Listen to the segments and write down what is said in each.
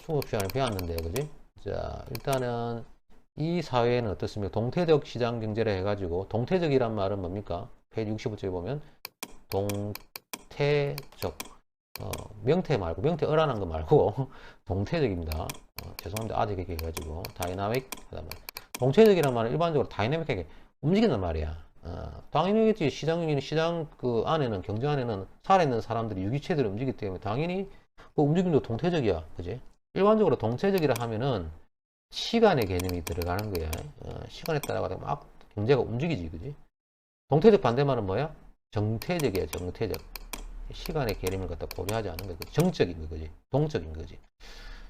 수업 시간에 배웠는데, 그지? 자, 일단은 이 사회는 어떻습니까? 동태적 시장 경제를 해가지고, 동태적이란 말은 뭡니까? 페이지 65쪽에 보면, 동태적, 명태 말고, 명태 어란한 거 말고, 동태적입니다. 죄송합니다. 아직 이렇게 해가지고, 다이나믹, 그 다음에, 동태적이란 말은 일반적으로 다이나믹하게 움직이는 말이야. 당연히 시장 그 안에는, 경제 안에는 살아있는 사람들이 유기체들이 움직이기 때문에 당연히 그 움직임도 동태적이야. 그지? 일반적으로 동태적이라 하면은 시간의 개념이 들어가는 거야. 시간에 따라 막 경제가 움직이지. 그지? 동태적 반대말은 뭐야? 정태적이야. 정태적. 시간의 개념을 갖다 고려하지 않는 거지. 정적인 거, 그지? 동적인 거지.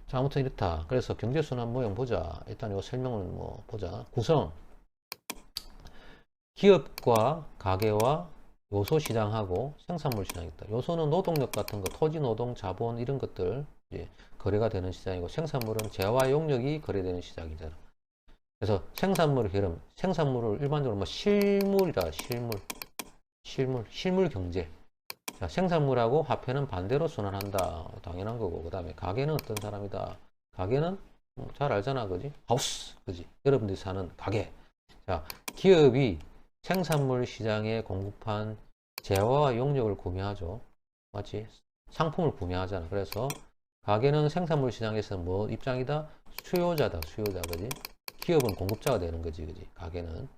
자, 아무튼 이렇다. 그래서 경제순환 모형 보자. 일단 이 설명을 뭐 보자. 구성. 기업과 가계와 요소 시장하고 생산물 시장이 있다. 요소는 노동력 같은 거, 토지, 노동, 자본 이런 것들 이제 거래가 되는 시장이고, 생산물은 재화 용력이 거래되는 시장이잖아. 그래서 생산물의 흐름, 생산물을 일반적으로 뭐 실물이라, 실물 경제. 자, 생산물하고 화폐는 반대로 순환한다. 당연한 거고. 그 다음에 가게는 어떤 사람이다. 가게는 잘 알잖아, 그지? 하우스, 그지? 여러분들이 사는 가게. 자, 기업이 생산물 시장에 공급한 재화와 용역을 구매하죠. 맞지? 상품을 구매하잖아. 그래서 가게는 생산물 시장에서 뭐 입장이다? 수요자다, 수요자, 그지? 기업은 공급자가 되는 거지, 그지? 가게는.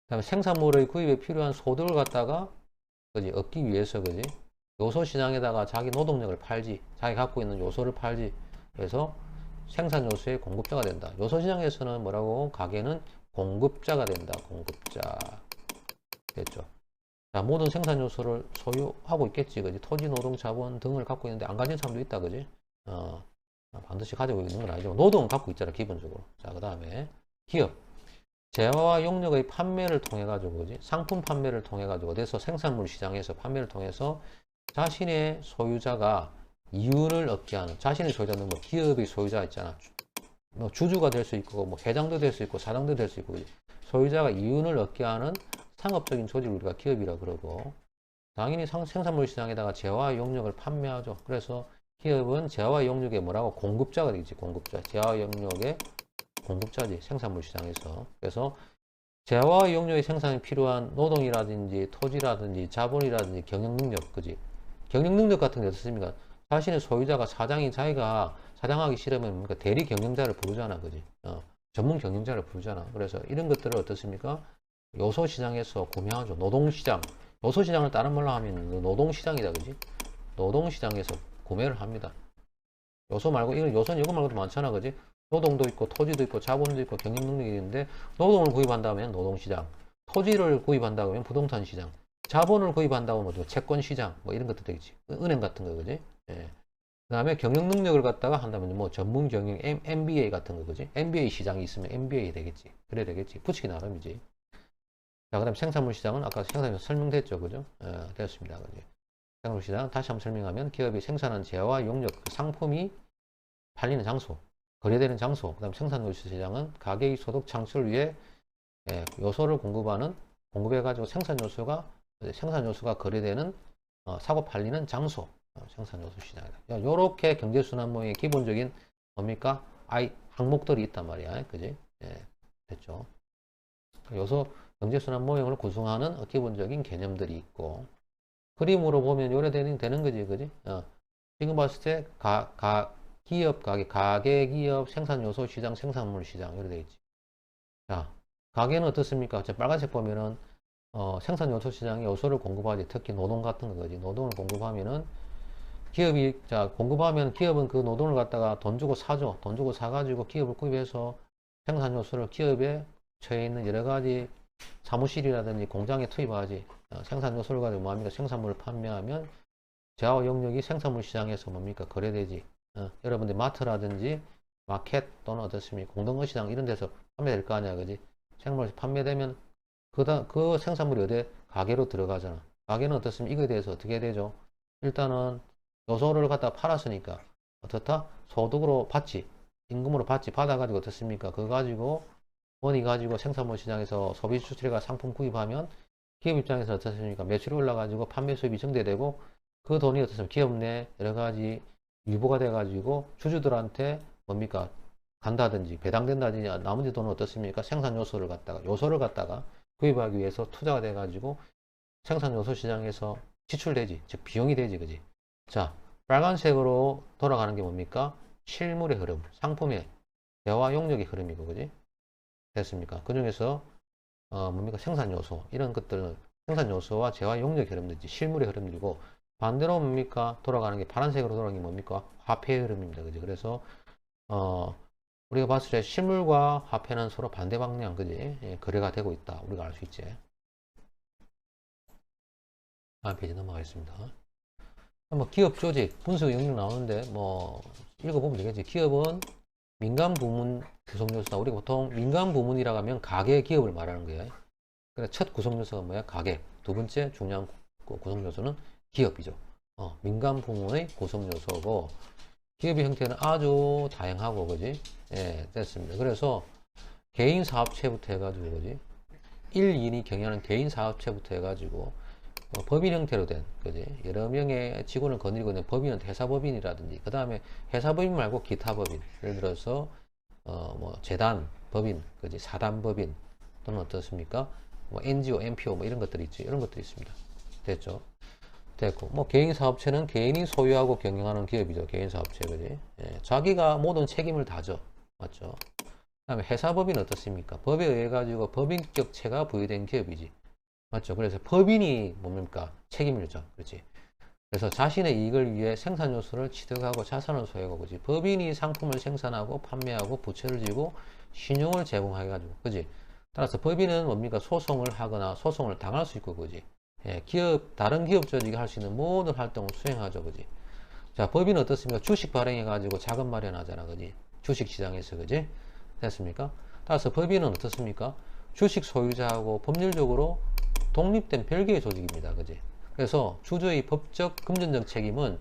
그다음에 생산물의 구입에 필요한 소득을 갖다가, 그지? 얻기 위해서, 그지? 요소 시장에다가 자기 노동력을 팔지, 자기 갖고 있는 요소를 팔지. 그래서 생산 요소의 공급자가 된다. 요소 시장에서는 뭐라고? 가게는 공급자가 된다. 공급자. 됐죠. 자, 모든 생산 요소를 소유하고 있겠지, 그지? 토지, 노동, 자본 등을 갖고 있는데 안 가진 사람도 있다, 그지? 반드시 가지고 있는 건 아니죠. 노동은 갖고 있잖아, 기본적으로. 자, 그 다음에 기업. 재화와 용역의 판매를 통해 가지고, 그지? 상품 판매를 통해 가지고, 어디서 생산물 시장에서 판매를 통해서 자신의 소유자가 이윤을 얻게 하는, 자신의 소유자는 뭐 기업의 소유자 있잖아. 뭐 주주가 될 수 있고, 뭐 회장도 될 수 있고, 사장도 될 수 있고, 그지? 소유자가 이윤을 얻게 하는 상업적인 조직을 우리가 기업이라 그러고, 당연히 생산물 시장에다가 재화 용역을 판매하죠. 그래서 기업은 재화 용역의 뭐라고? 공급자가 되겠지. 공급자. 재화 용역의 공급자지. 생산물 시장에서. 그래서 재화 용역의 생산에 필요한 노동이라든지 토지라든지 자본이라든지 경영 능력, 그지? 경영 능력 같은 게 어떻습니까? 자신의 소유자가 사장인 자기가 사장하기 싫으면 뭡니까? 대리 경영자를 부르잖아, 그지? 전문 경영자를 부르잖아. 그래서 이런 것들을 어떻습니까? 요소 시장에서 구매하죠. 노동 시장. 요소 시장을 다른 말로 하면 노동 시장이다, 그지? 노동 시장에서 구매를 합니다. 요소 말고 이건 요소는 이거 말고도 많잖아, 그지? 노동도 있고 토지도 있고 자본도 있고 경영 능력이 있는데, 노동을 구입한다면 노동 시장, 토지를 구입한다고 하면 부동산 시장, 자본을 구입한다고 하면 채권 시장, 뭐 이런 것도 되겠지. 은행 같은 거, 그지? 예. 그 다음에 경영 능력을 갖다가 한다면 뭐 전문 경영 MBA 같은 거, 그지? MBA 시장이 있으면 MBA 되겠지. 그래 되겠지. 붙이기 나름이지. 자, 그 다음 생산물 시장은 아까 생산에서 설명됐죠, 그죠? 됐습니다, 그죠? 생산물 시장 다시 한번 설명하면 기업이 생산한 재화 용역, 그 상품이 팔리는 장소, 거래되는 장소. 그 다음 생산요소 시장은 가계의 소득 창출을 위해 요소를 공급해가지고 생산요소가 거래되는, 사고 팔리는 장소. 생산요소 시장이다. 요렇게 경제순환 모형의 기본적인 뭡니까? 항목들이 있단 말이야. 그지? 됐죠. 요소 경제순환 모형을 구성하는 기본적인 개념들이 있고, 그림으로 보면 요래 되는 거지. 그지? 지금 봤을 때 기업, 가계 기업, 생산요소 시장, 생산물 시장 이렇게 되어 있지. 자, 가게는 어떻습니까? 빨간색 보면은 생산요소 시장에 요소를 공급하지. 특히 노동 같은 거지. 노동을 공급하면은 기업이, 자, 공급하면 기업은 그 노동을 갖다가 돈 주고 사죠. 돈 주고 사가지고 기업을 구입해서 생산요소를 기업에 처해 있는 여러 가지 사무실이라든지 공장에 투입하지. 생산요소를 가지고 뭡니까? 생산물을 판매하면 재화 용역이 생산물 시장에서 뭡니까? 거래되지. 여러분들 마트라든지 마켓 또는 어떻습니까? 공동거 시장 이런 데서 판매될 거 아니야, 그지? 생산물이 판매되면 그 생산물이 어디? 가게로 들어가잖아. 가게는 어떻습니까? 이거에 대해서 어떻게 해야 되죠? 일단은 요소를 갖다 팔았으니까 어떻다? 소득으로 받지. 임금으로 받지. 받아가지고 어떻습니까? 그거 가지고 원이 가지고 생산물 시장에서 소비 수출해가 상품 구입하면 기업 입장에서 어떻습니까? 매출이 올라가지고 판매 수입이 증대되고 그 돈이 어떻습니까? 기업 내 여러 가지 유보가 돼가지고 주주들한테 뭡니까? 간다든지 배당된다든지 나머지 돈은 어떻습니까? 생산 요소를 갖다가 구입하기 위해서 투자가 돼가지고 생산 요소 시장에서 지출되지, 즉 비용이 되지, 그지? 자, 빨간색으로 돌아가는 게 뭡니까? 실물의 흐름, 상품의 재화 용력의 흐름이고, 그지? 됐습니까? 그 중에서 뭡니까? 생산 요소 이런 것들은 생산 요소와 재화 용력의 흐름들이 실물의 흐름들이고, 반대로 뭡니까? 돌아가는 게 파란색으로 돌아가는 게 뭡니까? 화폐의 흐름입니다, 그지? 그래서 우리가 봤을 때 실물과 화폐는 서로 반대 방향, 그지? 예, 거래가 되고 있다. 우리가 알 수 있지. 다음 페이지 넘어가겠습니다. 뭐 기업 조직, 분석 영역 나오는데 뭐 읽어보면 되겠지. 기업은 민간 부문 구성 요소다. 우리가 보통 민간 부문이라고 하면 가계 기업을 말하는 거예요. 그래서 첫 구성 요소가 뭐야? 가계. 두 번째 중요한 구성 요소는 기업이죠. 민간 부문의 구성 요소고, 기업의 형태는 아주 다양하고, 그지? 예, 됐습니다. 그래서 개인 사업체부터 해가지고, 그지? 1, 2인이 경영하는 개인 사업체부터 해가지고, 법인 형태로 된, 그지? 여러 명의 직원을 거느리고 있는 법인은 회사법인이라든지, 그 다음에 회사법인 말고 기타 법인. 예를 들어서, 뭐, 재단 법인, 그지? 사단법인, 또는 어떻습니까? 뭐, NGO, NPO, 뭐, 이런 것들이 있죠. 이런 것들이 있습니다. 됐죠? 됐고, 뭐, 개인 사업체는 개인이 소유하고 경영하는 기업이죠. 개인 사업체, 그지? 예, 자기가 모든 책임을 다져. 맞죠? 그 다음에 회사법인은 어떻습니까? 법에 의해 가지고 법인격체가 부여된 기업이지. 맞죠? 그래서 법인이 뭡니까? 책임을 져. 그렇지? 그래서 자신의 이익을 위해 생산 요소를 취득하고 자산을 소유하고, 그지? 법인이 상품을 생산하고 판매하고 부채를 지고 신용을 제공해가지고, 그지? 따라서 법인은 뭡니까? 소송을 하거나 소송을 당할 수 있고, 그지? 예, 다른 기업 조직이 할 수 있는 모든 활동을 수행하죠, 그지? 자, 법인은 어떻습니까? 주식 발행해가지고 자금 마련하잖아, 그지? 주식 시장에서, 그지? 됐습니까? 따라서 법인은 어떻습니까? 주식 소유자하고 법률적으로 독립된 별개의 조직입니다, 그지? 그래서 주주의 법적, 금전적 책임은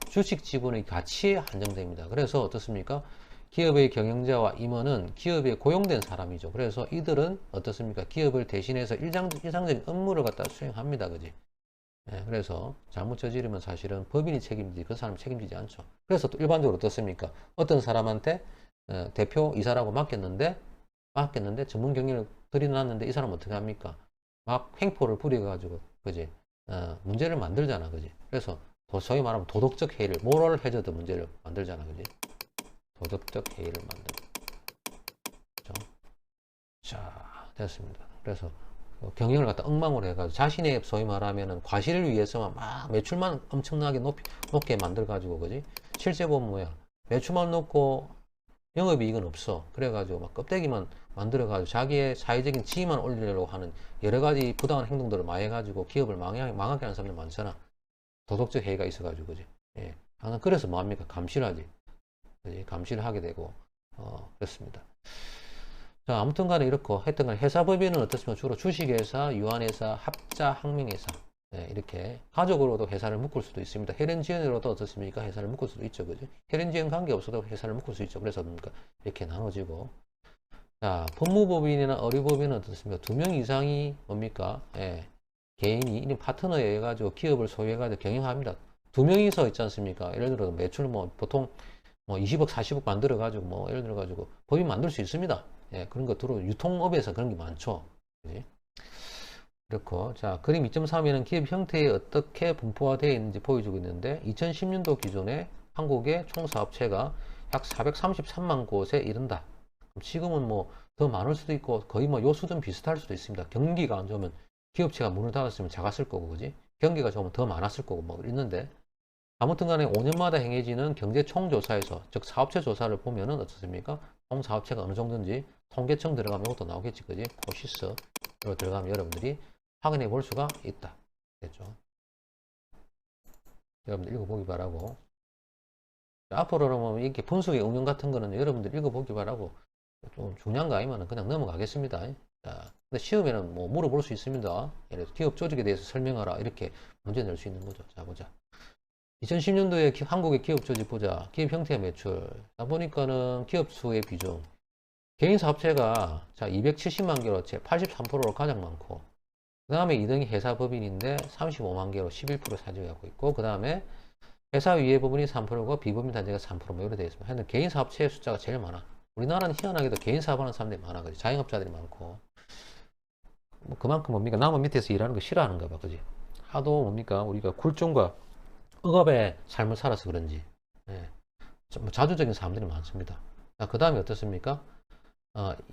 주식 지분의 가치에 한정됩니다. 그래서 어떻습니까? 기업의 경영자와 임원은 기업에 고용된 사람이죠. 그래서 이들은 어떻습니까? 기업을 대신해서 일상적인 업무를 갖다 수행합니다. 그지? 예, 그래서 잘못 저지르면 사실은 법인이 책임지지 그 사람이 책임지지 않죠. 그래서 또 일반적으로 어떻습니까? 어떤 사람한테 대표 이사라고 맡겼는데 전문 경영을 들여놨는데 이 사람은 어떻게 합니까? 막 횡포를 부려가지고, 그지? 문제를 만들잖아, 그지? 그래서 소위 말하면 도덕적 해이를, 모럴 해저드 문제를 만들잖아, 그지? 도덕적 해이를 만든다. 그렇죠? 자, 됐습니다. 그래서 경영을 갖다 엉망으로 해가지고 자신의 소위 말하면은 과실을 위해서만 막 매출만 엄청나게 높게 만들어가지고, 그지? 실제 보면 뭐야? 매출만 높고 영업이익은 없어. 그래가지고 막 껍데기만 만들어가지고 자기의 사회적인 지위만 올리려고 하는 여러 가지 부당한 행동들을 많이 해가지고 기업을 망하게 하는 사람들 많잖아. 도덕적 해이가 있어가지고, 그지? 예. 나는 그래서 뭐합니까? 감시를 하지. 그지? 감시를 하게 되고, 그렇습니다. 자, 아무튼 간에 이렇고, 하여튼 간에 회사법인은 어떻습니까? 주로 주식회사, 유한회사, 합자, 항명회사. 네, 이렇게 가족으로도 회사를 묶을 수도 있습니다. 혈연지연으로도 어떻습니까? 회사를 묶을 수도 있죠. 그죠? 혈연지연 관계 없어도 회사를 묶을 수 있죠. 그래서 뭡니까? 이렇게 나눠지고. 자, 법무법인이나 의료법인은 어떻습니까? 2명 이상이 뭡니까? 예, 개인이, 이런 파트너에 의해 가지고 기업을 소유해가지고 경영합니다. 2명이서 있지 않습니까? 예를 들어 매출 뭐 보통 뭐 20억, 40억 만들어가지고 뭐 예를 들어가지고 법인 만들 수 있습니다. 예, 그런 것들로 유통업에서 그런 게 많죠. 그지? 그렇고, 자, 그림 2.3에는 기업 형태에 어떻게 분포화되어 있는지 보여주고 있는데, 2010년도 기준에 한국의 총 사업체가 약 433만 곳에 이른다. 지금은 뭐 더 많을 수도 있고, 거의 뭐 요 수준 비슷할 수도 있습니다. 경기가 안 좋으면 기업체가 문을 닫았으면 작았을 거고, 그지? 경기가 좋으면 더 많았을 거고, 뭐 있는데, 아무튼 간에 5년마다 행해지는 경제 총조사에서, 즉 사업체 조사를 보면은 어떻습니까? 총 사업체가 어느 정도인지 통계청 들어가면 이것도 나오겠지, 그지? 포시스로 들어가면 여러분들이 확인해 볼 수가 있다. 됐죠? 여러분들 읽어보기 바라고. 앞으로는 뭐 이렇게 분석의 응용 같은 거는 여러분들 읽어보기 바라고. 좀 중요한 거 아니면 그냥 넘어가겠습니다. 자, 근데 시험에는 뭐 물어볼 수 있습니다. 예를 들어 기업 조직에 대해서 설명하라. 이렇게 문제 낼 수 있는 거죠. 자, 보자. 2010년도에 한국의 기업 조직 보자. 기업 형태 매출. 자, 보니까는 기업 수의 비중. 개인 사업체가 자, 270만 개로 83%로 가장 많고, 그 다음에 2등이 회사법인인데 35만 개로 11% 차지하고 있고, 그 다음에 회사 위에 부분이 3%고 비법인 단지가 3% 뭐 이렇게 되어 있습니다. 하여튼 개인 사업체의 숫자가 제일 많아. 우리나라는 희한하게도 개인 사업하는 사람들이 많아. 그지? 자영업자들이 많고. 뭐 그만큼 뭡니까? 남은 밑에서 일하는 거 싫어하는가 봐. 그지? 하도 뭡니까? 우리가 굴종과 억압의 삶을 살아서 그런지. 예. 뭐 자주적인 사람들이 많습니다. 그 다음에 어떻습니까?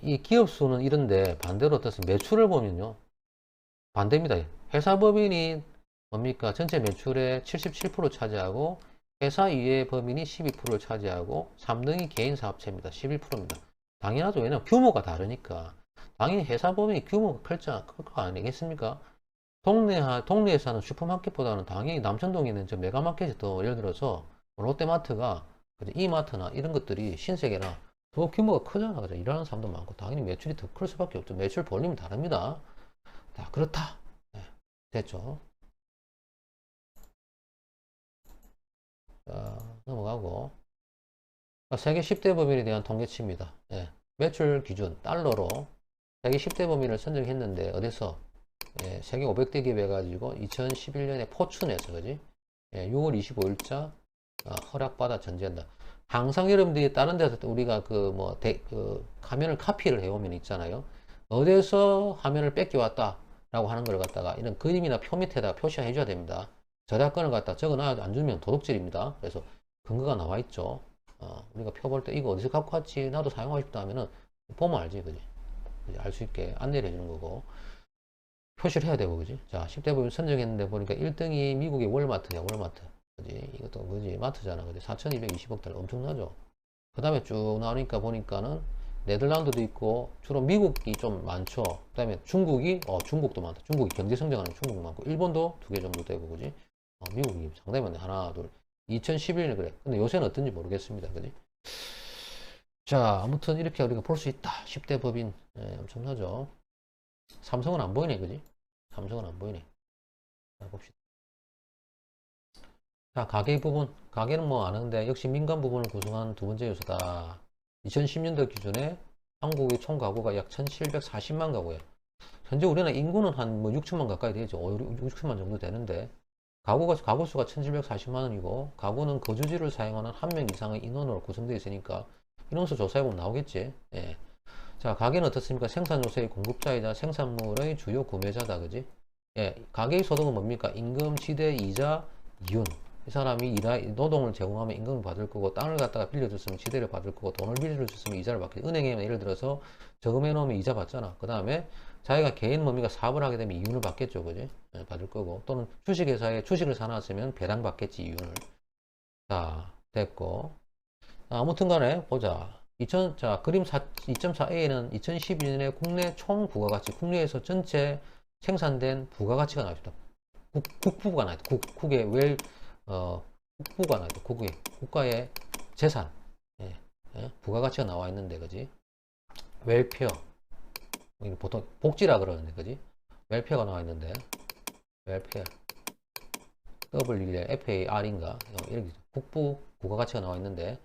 이 기업 수는 이런데 반대로 어떻습니까? 매출을 보면요. 반대입니다. 회사 법인이 뭡니까? 전체 매출의 77% 차지하고 회사 위의 법인이 12%를 차지하고 3등이 개인 사업체입니다. 11%입니다. 당연하죠. 왜냐면 규모가 다르니까. 당연히 회사 법인이 규모가 클 거 아니겠습니까? 동네에서 하는 슈퍼마켓보다는 당연히 남천동에 있는 저 메가마켓이 더 예를 들어서 롯데마트가 이마트나 이런 것들이 신세계나 더 규모가 크잖아. 그죠? 일하는 사람도 많고 당연히 매출이 더 클 수밖에 없죠. 매출 볼륨이 다릅니다. 자, 그렇다. 네, 됐죠. 자, 넘어가고. 세계 10대 법인에 대한 통계치입니다. 예, 매출 기준 달러로 세계 10대 법인을 선정했는데 어디서? 예, 세계 500대 기업 해가지고 2011년에 포춘에서 그지? 예, 6월 25일자 허락받아 전제한다. 항상 여러분들이 다른 데서 우리가 화면을 카피를 해오면 있잖아요. 어디서 화면을 뺏겨왔다 라고 하는 걸 갖다가 이런 그림이나 표 밑에다 표시해 줘야 됩니다. 저작권을 갖다 적어 놔 안 주면 도둑질입니다. 그래서 근거가 나와 있죠. 우리가 표 볼 때 이거 어디서 갖고 왔지? 나도 사용하고 싶다 하면은 보면 알지, 그지? 알 수 있게 안내를 해주는 거고. 표시를 해야 되고, 그지? 자, 10대 법인 선정했는데 보니까 1등이 미국의 월마트야, 월마트. 그지? 이것도 뭐지? 마트잖아. 그지? 4,220억 달러 엄청나죠? 그 다음에 쭉 나오니까 보니까는 네덜란드도 있고, 주로 미국이 좀 많죠. 그 다음에 중국이, 중국도 많다. 중국이 경제 성장하는 중국 많고, 일본도 2개 정도 되고, 그지? 미국이 상당히 많네. 하나, 둘. 2011년에 그래. 근데 요새는 어떤지 모르겠습니다. 그지? 자, 아무튼 이렇게 우리가 볼 수 있다. 10대 법인. 예, 엄청나죠? 삼성은 안 보이네, 그지? 삼성은 안 보이네. 자, 봅시다. 자, 가계 부분. 가계는 뭐 아는데, 역시 민간 부분을 구성하는 두 번째 요소다. 2010년도 기준에 한국의 총 가구가 약 1740만 가구예요. 현재 우리나라 인구는 한 뭐 6천만 가까이 되죠. 6천만 정도 되는데, 가구 수가 1740만 원이고, 가구는 거주지를 사용하는 한 명 이상의 인원으로 구성되어 있으니까, 인원수 조사해보면 나오겠지. 예. 자, 가게는 어떻습니까? 생산 요소의 공급자이자 생산물의 주요 구매자다, 그지? 예, 가게의 소득은 뭡니까? 임금, 지대, 이자, 이윤. 이 사람이 노동을 제공하면 임금을 받을 거고, 땅을 갖다가 빌려줬으면 지대를 받을 거고, 돈을 빌려줬으면 이자를 받겠지. 은행에 예를 들어서 저금해 놓으면 이자 받잖아. 그 다음에 자기가 개인 뭡니까? 사업을 하게 되면 이윤을 받겠죠, 그지? 예, 받을 거고. 또는 주식회사에 주식을 사놨으면 배당 받겠지, 이윤을. 자, 됐고. 아무튼 간에 보자. 그림 2.4a는 2012년에 국내 총 부가가치, 국내에서 전체 생산된 부가가치가 나왔다. 국부가 나왔다. 국의 국부가 나왔다. 국가의 재산, 예, 예, 부가가치가 나와 있는데, 그지? 웰페어, 보통 복지라 그러는데, 그지? 웰페어가 나와 있는데, 웰페어, W FAR인가? 이렇게 국부 부가가치가 나와 있는데,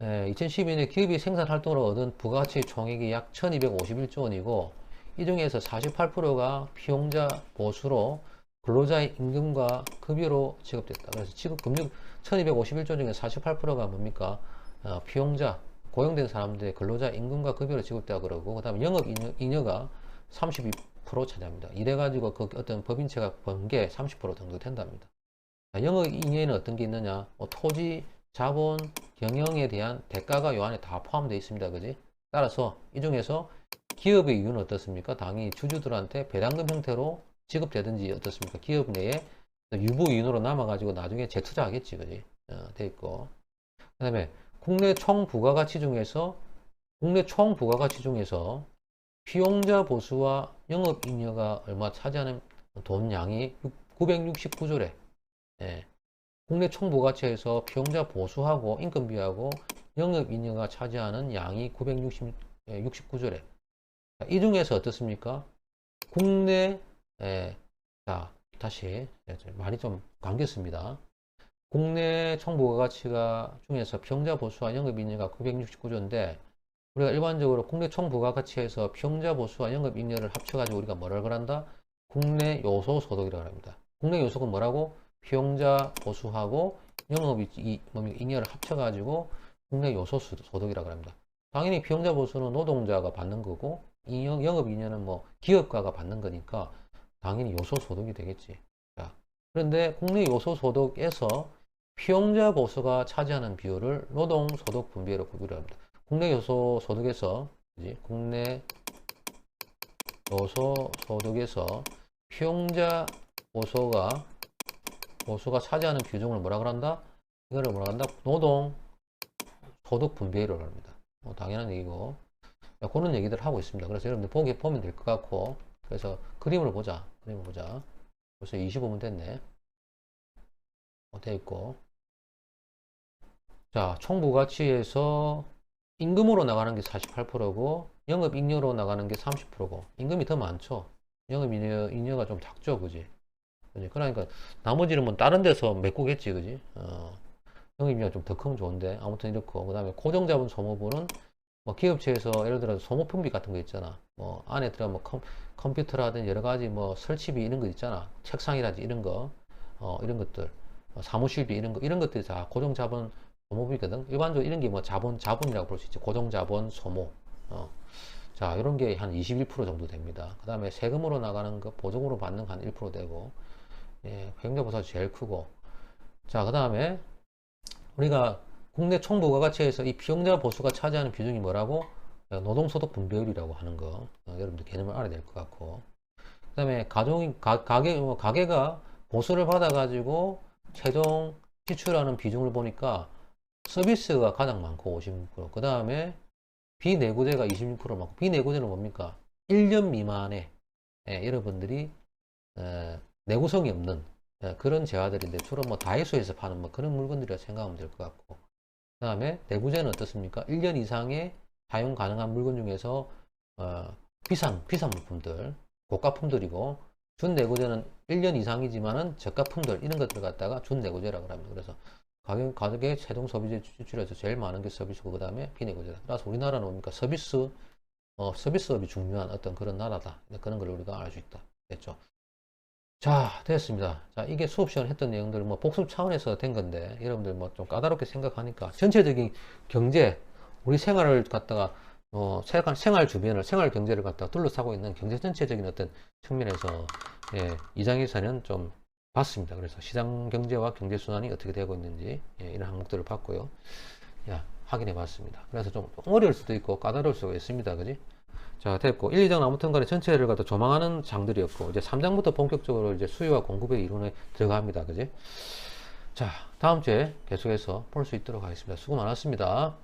2012년에 기업이 생산활동으로 얻은 부가가치 총액이 약 1251조 원이고 이 중에서 48%가 피용자 보수로 근로자의 임금과 급여로 지급됐다. 그래서 지급 금융 1251조 중에 48%가 뭡니까? 피용자, 고용된 사람들의 근로자 임금과 급여로 지급되다 그러고 그 다음에 영업 잉여가 32% 차지합니다. 이래가지고 그 어떤 법인체가 번 게 30% 정도 된답니다. 영업 잉여에는 어떤 게 있느냐? 토지, 자본, 경영에 대한 대가가 요 안에 다 포함되어 있습니다. 그지? 따라서 이 중에서 기업의 이유는 어떻습니까? 당연히 주주들한테 배당금 형태로 지급되든지 어떻습니까? 기업 내에 유보 이윤으로 남아가지고 나중에 재투자하겠지. 그지? 돼 있고. 그 다음에 국내 총 부가가치 중에서 피용자 보수와 영업잉여가 얼마 차지하는 돈 양이 969조래. 예. 국내 총부가치에서 피용자 보수하고 인건비하고 영업잉여가 차지하는 양이 969조래. 이 중에서 어떻습니까? 국내, 자, 다시, 말이 좀 감겼습니다. 국내 총부가가치가 중에서 피용자 보수와 영업잉여가 969조인데, 우리가 일반적으로 국내 총부가가치에서 피용자 보수와 영업잉여를 합쳐가지고 우리가 뭐라고 그런다? 국내 요소소득이라고 합니다. 국내 요소는 뭐라고? 피용자 보수하고 잉여를 합쳐가지고 국내 요소 소득이라고 합니다. 당연히 피용자 보수는 노동자가 받는 거고, 영업 잉여는 뭐 기업가가 받는 거니까 당연히 요소 소득이 되겠지. 자, 그런데 국내 요소 소득에서 피용자 보수가 차지하는 비율을 노동 소득 분배로 구별을 합니다. 국내 요소 소득에서, 그지? 국내 요소 소득에서 피용자 보수가 차지하는 비중을 뭐라 그런다? 이거를 뭐라 한다? 노동 소득 분배율을 합니다. 당연한 얘기고. 그런 얘기들 하고 있습니다. 그래서 여러분들 보면 될 것 같고. 그래서 그림을 보자. 벌써 25분 됐네. 되어 있고. 자, 총 부가치에서 임금으로 나가는 게 48%고, 영업잉여로 나가는 게 30%고, 임금이 더 많죠. 영업잉여가 좀 작죠, 그지? 그러니까, 나머지는 뭐 다른 데서 메꾸겠지, 그지? 영업잉여가 좀 더 크면 좋은데, 아무튼 이렇고, 그 다음에 고정자본 소모부는 뭐 기업체에서 예를 들어서 소모품비 같은 거 있잖아. 뭐 안에 들어가 뭐 컴퓨터라든지 여러 가지 뭐 설치비 이런 거 있잖아. 책상이라든지 이런 거, 이런 것들, 사무실비 이런 것들이 다 고정자본 소모비거든. 일반적으로 이런 게 뭐 자본이라고 볼 수 있죠. 고정자본 소모. 자, 이런 게 한 21% 정도 됩니다. 그 다음에 세금으로 나가는 거, 보증으로 받는 거 한 1% 되고, 예, 배경자보수가 제일 크고. 자, 그 다음에 우리가 국내 총부가가치에서 이 피용자 보수가 차지하는 비중이 뭐라고? 노동소득 분배율이라고 하는 거. 여러분들 개념을 알아야 될 것 같고. 그 다음에 가게가 보수를 받아가지고 최종 지출하는 비중을 보니까 서비스가 가장 많고 56%. 그 다음에 비내구재가 26% 많고, 비내구재는 뭡니까? 1년 미만에 여러분들이 내구성이 없는 그런 재화들인데, 주로 뭐 다이소에서 파는 뭐 그런 물건들이라 생각하면 될 것 같고, 그 다음에 내구재는 어떻습니까? 1년 이상의 사용 가능한 물건 중에서 비싼 물품들, 고가품들이고, 준내구재는 1년 이상이지만은 저가품들 이런 것들을 갖다가 준내구재라고 합니다. 그래서 가격의 최종 소비재 지출에서 제일 많은 게 서비스고, 그 다음에 비내구재다. 따라서 우리나라는 뭡니까? 서비스업이 중요한 어떤 그런 나라다. 그런 걸 우리가 알 수 있다. 됐죠? 자, 됐습니다. 자, 이게 수업 시간에 했던 내용들 뭐 복습 차원에서 된 건데, 여러분들 뭐 좀 까다롭게 생각하니까 전체적인 경제, 우리 생활을 갖다가 생활 주변을, 생활 경제를 갖다가 둘러싸고 있는 경제 전체적인 어떤 측면에서, 예, 2장에서는 좀 봤습니다. 그래서 시장 경제와 경제 순환이 어떻게 되고 있는지, 예, 이런 항목들을 봤고요. 야, 확인해 봤습니다. 그래서 좀 어려울 수도 있고 까다로울 수가 있습니다. 그지? 자, 됐고 1, 2장 아무튼 간에 전체를 갖다 조망하는 장들이었고, 이제 3장부터 본격적으로 이제 수요와 공급의 이론에 들어갑니다. 그지? 자, 다음 주에 계속해서 볼 수 있도록 하겠습니다. 수고 많았습니다.